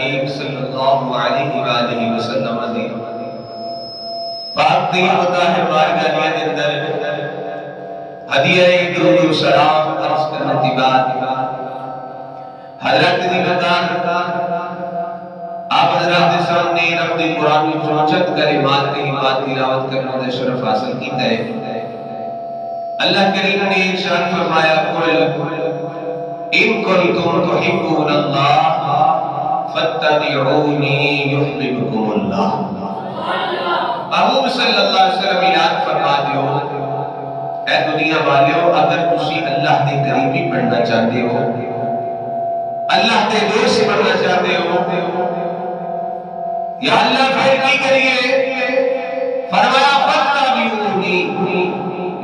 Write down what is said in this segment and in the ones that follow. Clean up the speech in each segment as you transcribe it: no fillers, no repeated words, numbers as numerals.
صلی اللہ علیہ وآلہ وسلم دی پاک دی مطاہر بارگاہ دے اندر ہدیہ درود و سلام عرض کرنے کی بات حضرت دی مطاہر آپ حضرات سامنے رب دی قرآن میں چونچت کلمات کی بات تلاوت کرنے دے شرف حاصل کیتا ہے۔ اللہ کریم نے ارشاد فرمایا قل ان کنتم تحبون اللہ فاتبعونی یحببکم اللہ۔ محبوب صلی اللہ علیہ وسلم اعلان فرما دیو اے دنیا والیو اگر تسی اللہ دے قریبی بننا چاہتے ہو، اللہ دے دوست بننا چاہتے ہو، یا اللہ پھر کی کریے؟ فرمایا فاتبعونی،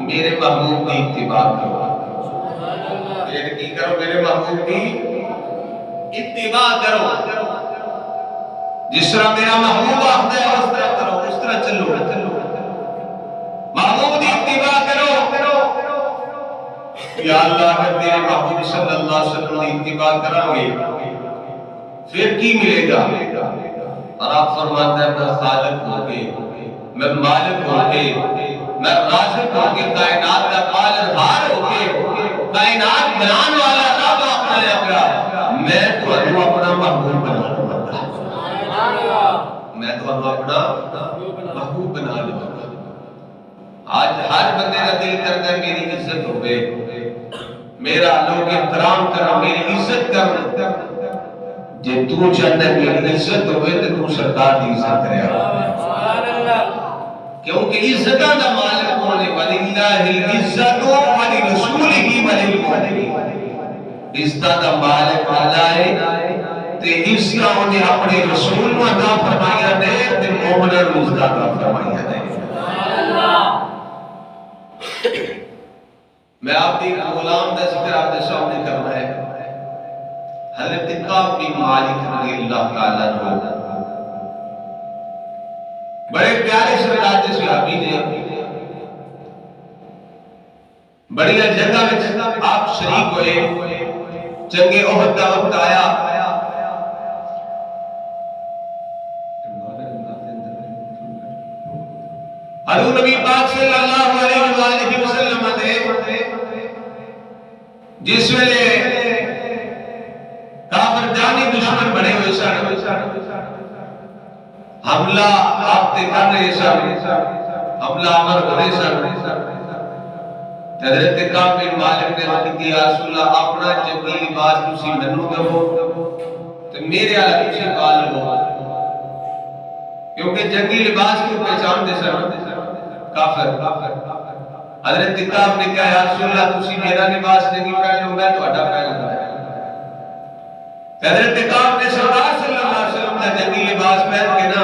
میرے محبوب کی اتباع کرو۔ میرے کی کرو؟ میرے محبوب کی اتباع کرو۔ جس طرح میرا محبوب آخر ہے اس طرح کرو، اس طرح چلو۔ محبوب کی اتباع کرو۔ یا اللہ اگر تیرے محبوب صلی اللہ علیہ وسلم کی اتباع کریں گے پھر کی ملے گا؟ اور آپ فرماتے ہیں میں خالق ہوں گے، میں مالک ہوں گے، میں رازق ہوں گے، کائنات کا پالنہار ہوں گے، کائنات بنان والا رب اپنا لگا، میں تو اپنا محبوب بنا لوں گا، میں تو اپنا محبوب بنا لوں گا۔ آج ہر بندے کا دل کرتا ہے میری عزت ہوئے، میرا لوگ احترام کرو، میری عزت کرو۔ جے تو چاہتا ہے میری عزت ہوئے تو تو سرکار دی عزت کرے گا، کیونکہ عزتاں دا مالک ہونے وَلِلَّهِ الْعِزَّةُ وَلِرَسُولِهِ وَلِلْمُؤْمِنِينَ، عزتاں دا مالک اللہ ہے تے عزتاں انہیں اپنے رسول کو عطا فرمائیا دے تے مومناں کو عزت عطا فرمائیا دے۔ میں آپ دی غلام دا ذکر آپ دے سامنے کرنا ہے۔ حضرت کعب بن مالک رضی اللہ تعالیٰ عنہ بڑے پیارے سرکار دے صحابی نے، بڑی جگہ میں آپ شریک ہوئے، جنگ احد کا وقت آیا، حضور نبی پاک صلی اللہ علیہ وآلہ وسلم نے جس ویلے کافر جانی دشمن بڑے ہوئے سن، حملہ آپ تے کر رہے سن، حملہ عمر ہو رہے سن، حضرت کعب بن مالک نے کہا یا رسول اللہ اپنا جنگی لباس تسی مینوں دو تے میرے والا تسی پا لو، کیونکہ جنگی لباس کی پہچان دے سن کافر۔ حضرت کعب نے کہا یا رسول اللہ تسی میرا لباس نہیں پہنو، میں تہاڈا پہنوں گا۔ حضرت کعب نے سرکار صلی اللہ علیہ وسلم کا جنگی لباس پہن کے نا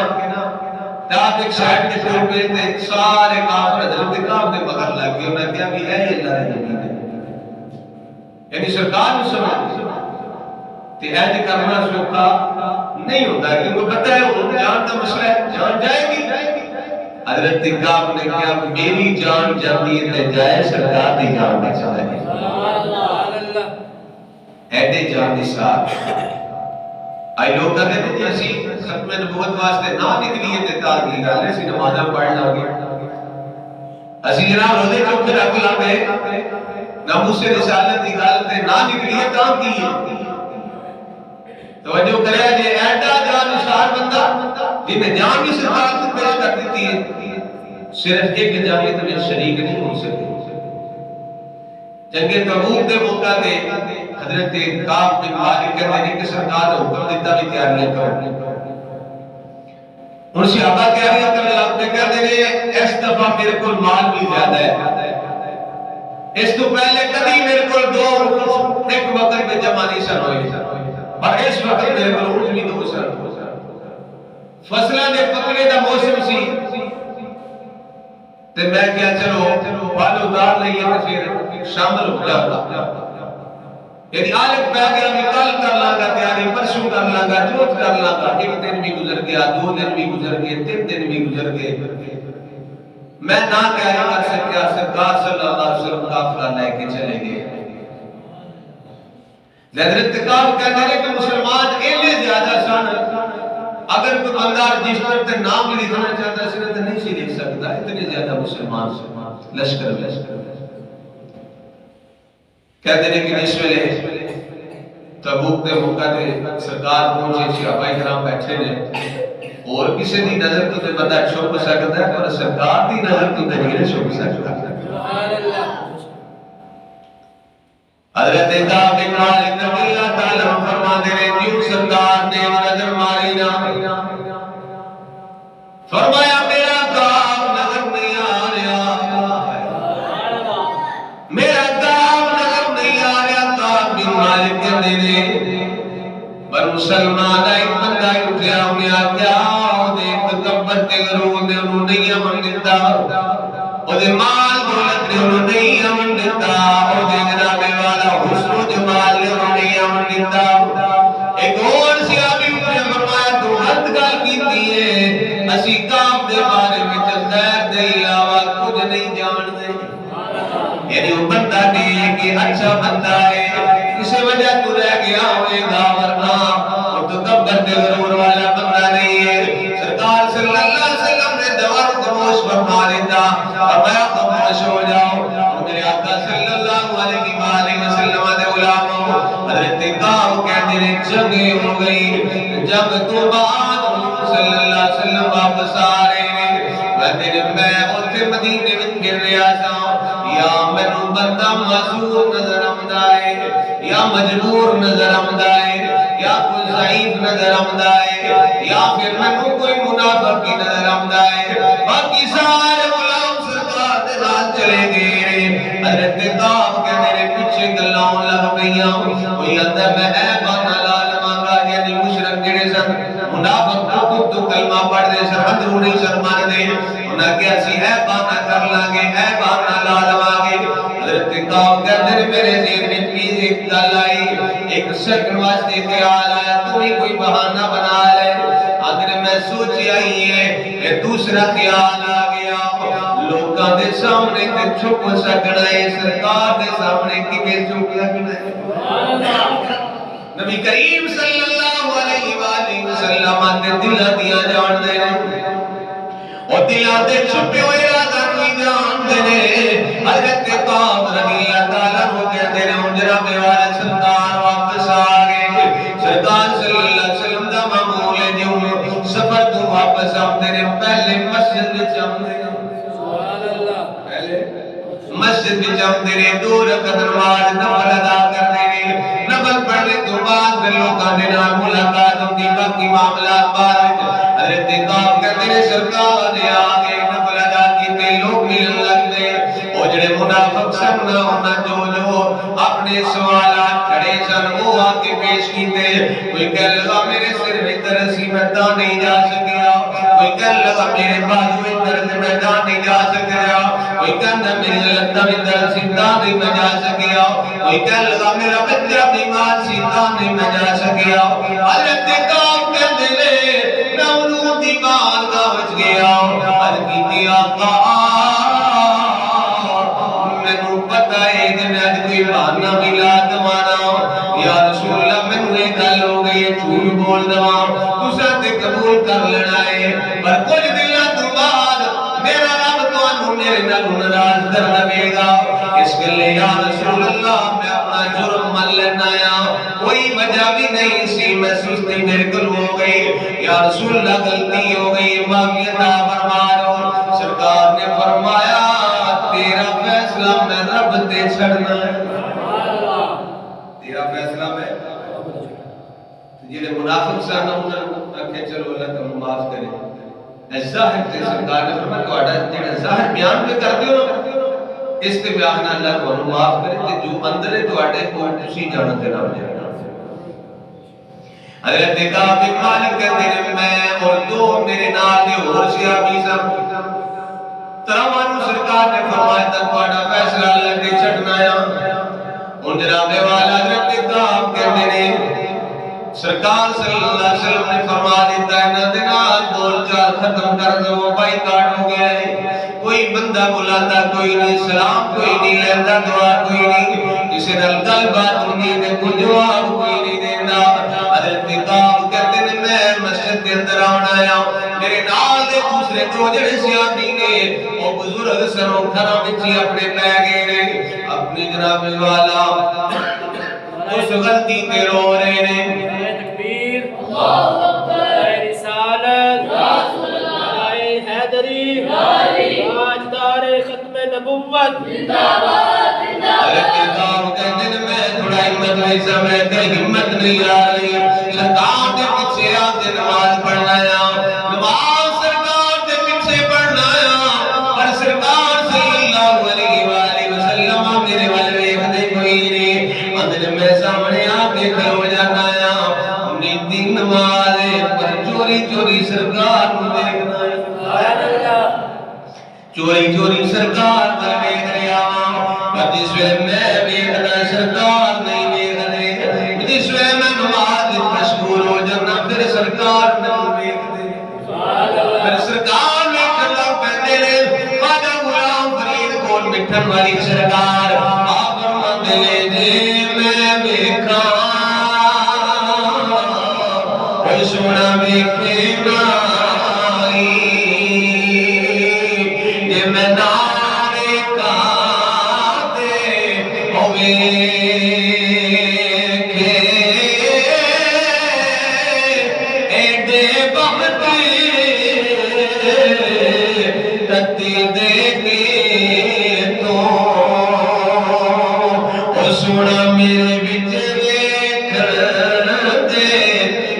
آپ ایک سائڈ کے طور پہ تے سارے کافر حضرت کعب کے مگر لگ گئے، انہوں نے کہا بھی ہے اللہ کے نبی نے، یعنی سرکار نے سمجھ تے ایج کرنا سوکھا نہیں ہوتا، کیونکہ پتہ ہے وہ جان کا مسئلہ ہے، جان جائے گی۔ حضرت کعب نے کہا میری جان جاتی ہے تے جائے سرکار دی جان بچا ہے، ایڈے جان دی ساتھ آئی لوگ کہتے ہیں کہ اسی ختم نبوت واسطے نہ نکلیے تے تاں کی گل اسی نمازاں پڑھ لاں گے، اسی جناب روزے چوکھے رکھ لاں گے، ناموس رسالت کی گل تے نہ نکلیے تاں کی توجہ کرے جے ایڈا جانشار بندہ جنہیں جان کی سفارت پیش کر دیتی ہے، صرف ایک جانب میں شریک نہیں ہو سکتے۔ جنگ تبوک دے موقع تے حضرت کعب بن مالک کہتے ہیں کہ سرکار نے حکم دیتا بھی تیاریاں کرو، ان صحابہ تیاریاں کرنے لگ پہ کہتے ہیں اس دفعہ میرے کو مال بھی زیادہ ہے، اس تو پہلے کبھی میرے کو دو ایک وقت میں جمع نہیں سن ہوئے، اور اس وقت میرے کو اونٹ بھی دو سن، فصلہ نے پکڑے دا موسم سی تے میں کیا چلو بال اتار لئیے تے پھر شامل ہو جاتا، یعنی آلک پہ گیا میں کل کر لاگا تیاری، پرسوں کر لاگا، چوتھ کر لاگا، ایک دن بھی گزر گیا، دو دن بھی گزر گئے، تین دن بھی گزر گئے، میں نہ تیاری کر سکیا، سرکار صلی اللہ علیہ وسلم قافلہ لے کے چلے گئے۔ حضرت کعب کہتے ہیں کہ مسلمان ایلے زیادہ سن اگر کوئی بندہ رجسٹر تے نام بھی لکھنا چاہتا ہے تو نہیں سی لکھ سکتا، اتنے زیادہ مسلمان لشکر کہتے ہیں کہ اس ویلے تبوک دے موقع تے سرکار پہنچے، صحابہ کرام بیٹھے نے، اور کسی دی نظر تو تے بندہ چھپ سکتا ہے پر سرکار دی نظر تو تے نہیں چھپ سکتا۔ حضرت کعب بن مالک رضی اللہ تعالی عنہ فرماتے ہیں جو سرکار نے نظر ماری نا، فرمایا میرا کعب نظر نہیں آ رہا، میرا کعب نظر نہیں آ رہا۔ کعب بن مالک کہتے ہیں پر مسلمان ایک بندہ اٹھیا، انہیں آکیا دیکھ تکبر تے غرور نے انہوں نہیں امن دیتا، او دے مال دولت نے انہوں نہیں امن دیتا، او دے جناب والا حسن و جمال نے انہوں نہیں امن دیتا۔ ایک اور صحابی نے فرمایا تو حد گل کیتی ہے، اسی کعب دے بارے وچ خیر دے علاوہ کچھ نہیں جانتے۔ یعنی وہ بندہ نہیں کہ اچھا بندہ ہے، کسی وجہ تو رہ گیا ہوئے گا، ورنہ وہ تکبر تے غرور والا بندہ نہیں ہے۔ سرکار صلی اللہ علیہ وسلم نے دوار خاموش فرما دیتا، فرمایا خاموش ہو جاؤ۔ اور میرے آقا صلی اللہ علیہ وسلم دے غلاموں، حضرت کعب کہتے ہیں جنگ ہو گئی، جنگ تو بعد صلی اللہ علیہ وسلم واپس آ رہے ہیں، میں اوتھے مدینے وچ پھر رہا سا، یا مینوں بندہ معذور نظر آندا ہے، یا مجبور نظر آندا ہے، یا کوئی ضعیف نظر آندا ہے، یا پھر مینوں کوئی منافق کی نظر آندا ہے، باقی سارے غلام سرکار دے نال چلے گئے۔ حضرت کعب کہندے نے پیچھے گلاں لگ گئیاں، کوئی آندا میں اے بہانا لا لواں گا، یعنی مشرک جڑے سن منافق تو کلمہ پڑھ دے سن، اندروں نہیں سن مان دے، انہاں کہ اسی اے بہانا کر لاں گے، اے بہانا لا لواں گے۔ حضرت کعب کہندے نے میرے ذہن وچ بھی ایک گل آئی، ایک سیکنڈ واسطے خیال آیا تو ہی کوئی بہانہ بنا لے، آدھے میں سوچی آئی ہے کہ دوسرا خیال آ گیا، لوکاں دے سامنے تے چھپ سکنا ہے، سرکار دے سامنے کیویں چھپ سکنا ہے؟ نبی کریم صلی اللہ علیہ وآلہ وسلم دے دلاں دیاں جان دے نے، اور دلاں دے چھپے ہوئے رازاں بھی جان دے نے۔ حضرت کعب رضی اللہ تعالیٰ عنہ کہتے ہیں جناب والا سرکار واپس آ گئے، سرکار صلی اللہ علیہ وسلم دا معمول ہے جو سفر تو واپس آتے نے پہلے مسجد وچ آندے نے، پہلے مسجد وچ آندے نے، 2 رکعت نماز نفل ادا کرتے نے، نفل پڑھنے تو بعد پھر لوکاں دے نال ملاقات ہوندی، باقی معاملات بعد حضرت کعب کہتے ہیں سرکار نے آ گئے، نفل ادا کیتے، لوگ ملن لگ گئے، وہ جڑے منافق سن انہاں جو اپنے سوالات کھڑے سن وہ آ کے پیش کیتے، کوئی کہنے لگا میرے سر میں درد سی میں تاں نہیں جا سکیا، کوئی کہنے لگا میرے بازو میں درد میں تاں نہیں جا سکیا، کوئی کہندا میری لتاں میں درد سی تاں نہیں میں جا سکیا، کوئی کہنے لگا میرا بچہ بیمار سی تاں نہیں میں جا سکیا۔ حضرت کعب کہندے نے میں حضور دی بارگاہ وچ گیا، عرض کیتی آقا مینوں پتہ ہے کہ میں اج کوئی بہانہ ملا دوانا، یا رسول اللہ مینوں یہ گل ہو گئی ہے جھوٹ بول دواں، تساں تے قبول کر لینا ہے، پر کچھ دنوں تو بعد میرا رب تانوں میرے نال ناراض کر دے گا، اس گلے یا رسول اللہ میں اپنا جرم من لینا آیا، کوئی وجہ بھی نہیں سی، میں سستی میرے کل ہو گئی، یا رسول اللہ غلطی ہو گئی، معافی عطا فرما دو۔ سرکار نے فرمایا تیرا فیصلہ میں رب تے چھڑنا ہے، تیرا فیصلہ میں جنہیں منافق سن انہوں نے چلو اللہ تم معاف کرے، ظاہر تے سرکار نے فرمایا تہاڈا جڑا ظاہر بیان پہ کر دیو نا اس تے بیان اللہ تانوں معاف کرے تے جو اندر ہے تہاڈے کو تسی جانا تے رب جانا۔ حضرت کعب بن مالک کہتے ہیں میں اور 2 میرے نال دے اور صحابی سن، تراوانو سرکار نے فرمایا تہاڈا فیصلہ اللہ تے چھڑنا ہے۔ ہن جناب والا حضرت کعب کہتے ہیں سرکار صلی اللہ علیہ وسلم نے فرما دیتا ہے انہاں دے نال بول چال ختم کر دو، بائیکاٹ ہو گیا ہے، کوئی بندہ بلاتا کوئی نہیں، سلام کوئی نہیں لیندا، دعا کوئی نہیں، کسی نال گل بات ہوندی تے کوئی جواب کوئی نہیں دیندا۔ حضرت کعب کہتے ہیں میں میں مسجد کے اندر آنا ہے میرے نال دے دوسرے دو جڑے سیاسی نے وہ بزرگ سروں گھراں وچ اپنے پے گئے نے اپنی جناب والا اس غلطی تے رو رہے نے تکبیر اللہ اکبر رسالت رسول اللہ حیدری تاجدار ختم نبوت زندہ باد زندہ باد کہندے میں تھوڑا ہمت نہیں سمے تے ہمت نہیں آ رہی سرکار دے پیچھے آ کے نماز پڑھنا ہے نماز سرکار دے پیچھے پڑھنا ہے پر سرکار صلی اللہ علیہ وآلہ وسلم میرے والے ویکھدے کوئی نہیں اندر میں سامنے آ کے کھلو جانا ہے نیتی نماز پر چوری چوری سرکار نو دیکھنا ہے سبحان اللہ چوری چوری سرکار پر دیکھ رہا پر جس وقت میں دیکھنا سرکار نہیں دیکھ رہے جس وقت میں نماز مشغول ہو جانا پھر سرکار نہیں دیکھ دے پھر سرکار میں کھلا پہنے لے خواجہ غلام فرید کول مٹھن والی سرکار آپ فرماتے لے جے میں دیکھا کوئی سونا دیکھے نائی یہ میں نارے کا دے ہوئے سونا میرے بچ دیکھ دے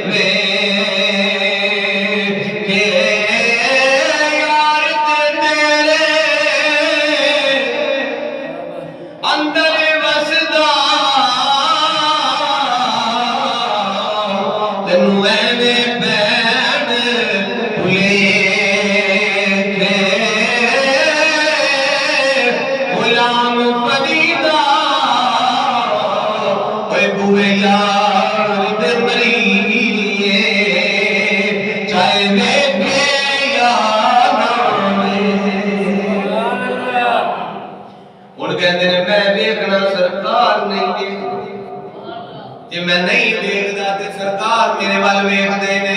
وے کہ یار تیرے اندر وسدا تینوں ایویں بین غلام فریدا بوئے یار دے مریے چاہے دیکھے یا ان کہتے ہیں میں دیکھنا سرکار نہیں دیکھ جی میں نہیں دیکھنا تے سرکار میرے وال ویکھ دے نے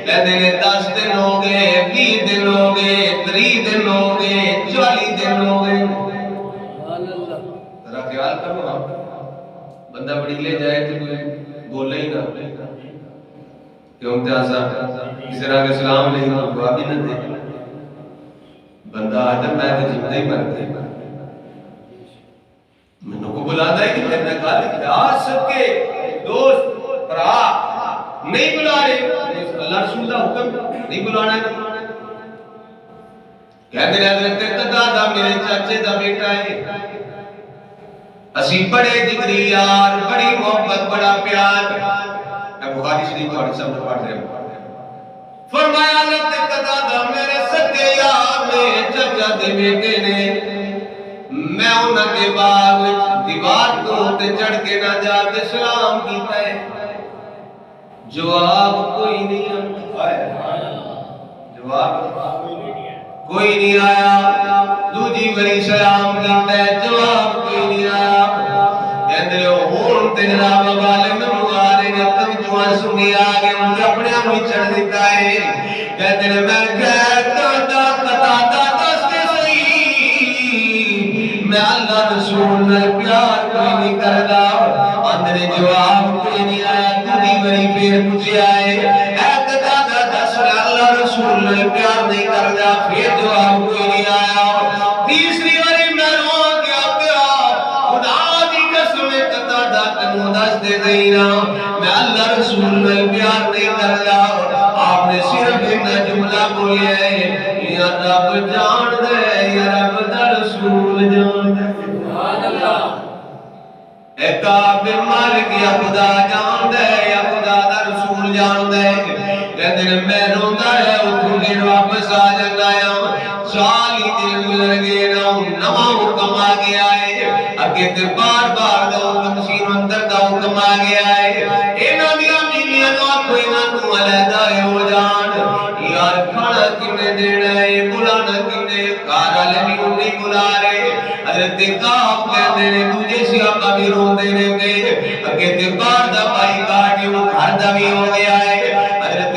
کہتے ہیں 10 دن ہو گئے 20 دن ہو گئے 30 دن ہو گئے 40 دن ہو گئے ذرا خیال کرو بندہ بڑی لے جائے تو کوئی بولے ہی نہ کیوں امتیازہ کسی طرح کے سلام نہیں تو دعا بھی نہ دے بندہ آدم میں تو جیتا ہی مرتے میں کو بلاتا ہے کہ میں نے کہا آج سب کے دوست پرا نہیں بلا رہے اللہ رسول کا حکم نہیں بلانا ہے کہتے ہیں حضرت قتادہ میرے چاچے دا بیٹا ہے اسی بڑے جگری یار بڑی محبت بڑا پیار میں بخاری شریف اور سب پڑھ رہے ہوں فرمایا حضرت قتادہ میرے سکے یار میں چچا دے بیٹے نے میں انہاں کے باغ دیوار کو تے چڑھ کے نہ جا کے سلام کیتا ہے جواب کوئی نہیں آیا جواب کوئی نہیں آیا دوجی بری سلام کیتا ہے جواب کوئی نہیں آیا کہندے ہون تے جناب والے میں مغارے نے توجہ سنی آگے ان کے اپنے آپ ہی چڑھ دیتا ہے کہتے ہیں میں کہتا قطادہ دستے صحیح میں اللہ رسول نے پیار کوئی نہیں کردا اندر جواب کوئی نہیں آیا دوجی بری پھر پوچھے آئے اے قطادہ دس اللہ رسول نے پیار نہیں کردا پھر جواب کوئی نہیں آیا تیسری باری میں رو گیا خدا دی قسم قطادہ تینوں دس دے دینا میں اللہ رسول نے پیار نہیں کردا آپ نے صرف اتنا جملہ بولیا ہے یا رب جان دے یا رب دا رسول جان دے سبحان اللہ اے کعبے مر گیا خدا جان دے یا خدا دا رسول جان دے کہتے ہیں میں روندا ہے اتھوں دن واپس آ جانا ہے سال ہی دن گزر گئے نواں حکم آ گیا ہے اگے تے بار بار دا حکم سینوں اندر دا حکم آ گیا ہے انہاں دیاں بیویاں نو کوئی نہ تو علیحدہ ہو جان یار کھانا کنے دینا ہے بلانا کنے گھر والے بھی نہیں بلا رہے حضرت کعب کہندے نے دوجے صحابہ بھی روندے رہندے اگے تے بار دا بھائی کاٹ وہ گھر دا بھی ہو گیا ہے حضرت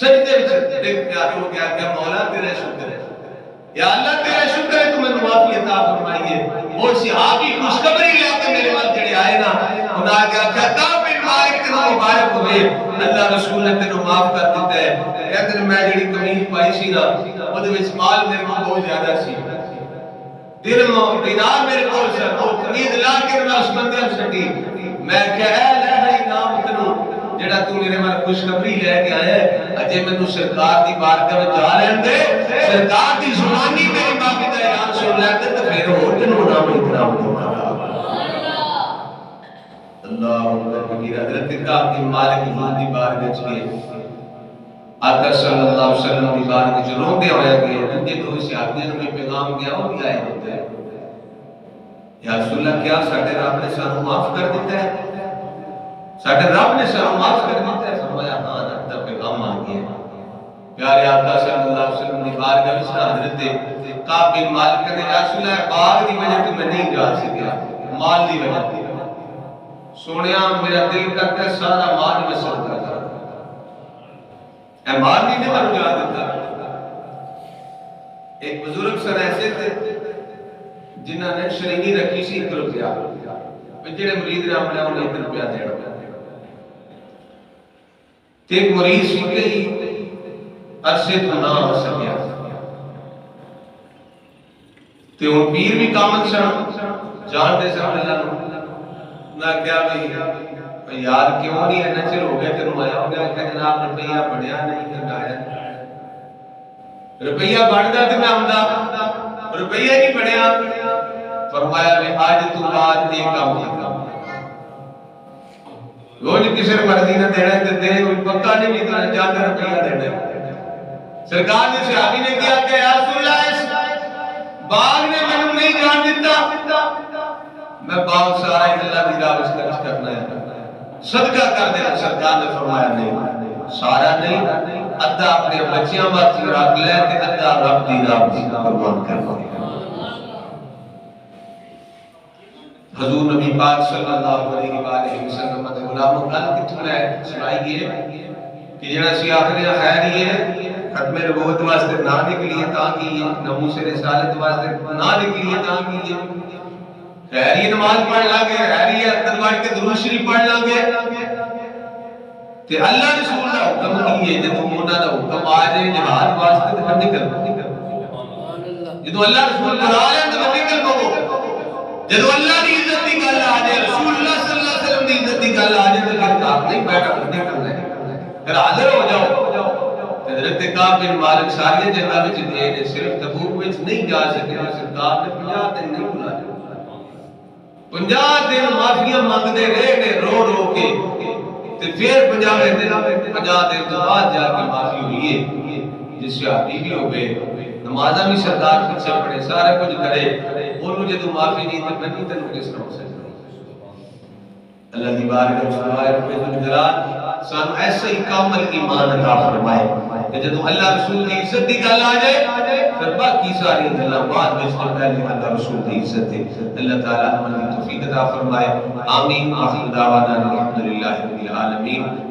سجدے وچ دیکھ پیارے ہو گیا کہ مولا تیرا شکر ہے، یا اللہ تیرا شکر ہے تو میں معافی عطا فرمائیے. وہ صحابی خوشخبری لے کے میرے وال جڑے آئے نا انہاں آ گیا کہ کعب بن مالک تینوں مبارک ہوئے، اللہ رسول نے تینوں معاف کر دیتا ہے. کہتے ہیں میں جڑی قمیض پائی سی نا وہ دے وچ مال میرے کو بہت زیادہ سی، درہم دینار میرے کول سی، وہ قمیض لا کے میں اس بندے نوں چھڈی. میں کہ اے الہ انعام تینوں جڑا تو میرے مال خوشخبری لے کے آیا ہے، اجے مینوں سرکار دی بارگاہ وچ جا لین دے، سرکار دی زبانی میری معافی دا اعلان سن لین دے تے پھر ہور کینوں نام اکرام کرنا. اللہ اکبر کبیر. حضرت کعب بن مالک دی بارگاہ وچ گئے، آقا صلی اللہ علیہ وسلم دی بارگاہ وچ روندے ہوئے گئے. جے کوئی صحابیاں نوں کوئی پیغام گیا وہ بھی آئے ہوتے ہیں، یا رسول اللہ کیا ساڈے رب نے سانوں معاف کر دیتا ہے، ساڈے رب نے سانوں معاف کر دیتا ہے؟ فرمایا ہاں رب دا پیغام آ گیا. پیارے آقا صلی اللہ علیہ وسلم دی بارگاہ وچ حضرت کعب بن مالک نے یا رسول اللہ باغ دی وجہ تو میں نہیں جا سکیا، مال دی وجہ تے سونیا میرا دل کرتا ہے سارا مال میں صدقہ کر دوں. اے مال نہیں نے میں جا دیتا. ایک بزرگ سن ایسے تھے جنہاں نے شرینی رکھی سی 1 روپیہ، جڑے مرید نے اپنے انہیں 1 روپیہ دینا. تے ایک مریض سی گئی عرصے تو نہ ہو سکیا، تے وہ پیر بھی کامل سن جانتے سن اللہ نو. نہ کیا بھئی یار کیوں نہیں ہے نچر ہو گیا تینوں آیا ہو گیا کہ جناب روپیہ بڑھیا نہیں کرنایا، روپیہ بڑھدا تے میں آمدا، روپیہ نہیں بڑھیا. فرمایا میں آج تو بعد ایک کام کرنا، روز کسی مرضی نہ دینا تے دے کوئی پکا نہیں نکلنا چاہتا روپیہ دینا. سرکار نے صحابی نے کیا کہ یا رسول اللہ اس باغ نے مینوں نہیں جان دیتا، میں باغ سارا اللہ دی راہ وچ خرچ کرنا ہے، صدقہ کر دینا. سرکار نے فرمایا نہیں، سارا نہیں، ادھا اپنے بچیاں واسطے رکھ لے تے ادھا رب دی راہ وچ قربان کر دے. حضور نبی پاک صلی اللہ علیہ وآلہ وسلم دے غلاموں گل کتھوں لے سنائی ہے کہ جڑا سی آخری خیر ہی ہے ختم نبوت واسطے نہ نکلیے تاں کی ناموس رسالت واسطے نہ نکلیے تاں کی خیری نماز پڑھ لانگے، خیری تدوار کے درود شریف پڑھ لانگے تے اللہ رسول دا حکم کی ہے جدوں انہاں دا حکم آ جائے جہاد واسطے تے پھر نکل جدوں اللہ رسول بلا لیں تے نکل پو. جدوں اللہ دی عزت دی گل آ جائے، رسول اللہ صلی اللہ علیہ وسلم دی عزت دی گل آ جائے تے پھر آپ نہیں بیٹھا نکل لے، پھر حاضر ہو جاؤ. حضرت کعب بن مالک ساری جگہ وچ گئے، صرف تبوک وچ نہیں جا سکے. سرکار نے 50 دن نہیں بلایا، 50 دن معافیاں مانگتے رہے رو رو کے تے پھر 50 دن تو بعد جا کے معافی ہوئی ہے. جس سے آپ بھی ہو گئے نمازاں بھی سرکار پیچھے پڑے سارے کچھ کرے، انہوں جدوں معافی نہیں تے میں نہیں تینوں کس طرح ہو سکتا. اللہ دی بارگاہ وچ دعائے رب الجلال سانو ایسا ہی کامل ایمان عطا فرمائے کہ جدوں اللہ رسول دی عزت دی گل آ جائے پھر باقی ساری گلاں بعد وچ پہلے اللہ رسول دی عزت ہے. اللہ تعالی ہمیں توفیق عطا فرمائے. آمین. آخر دعوانا الحمدللہ رب العالمین.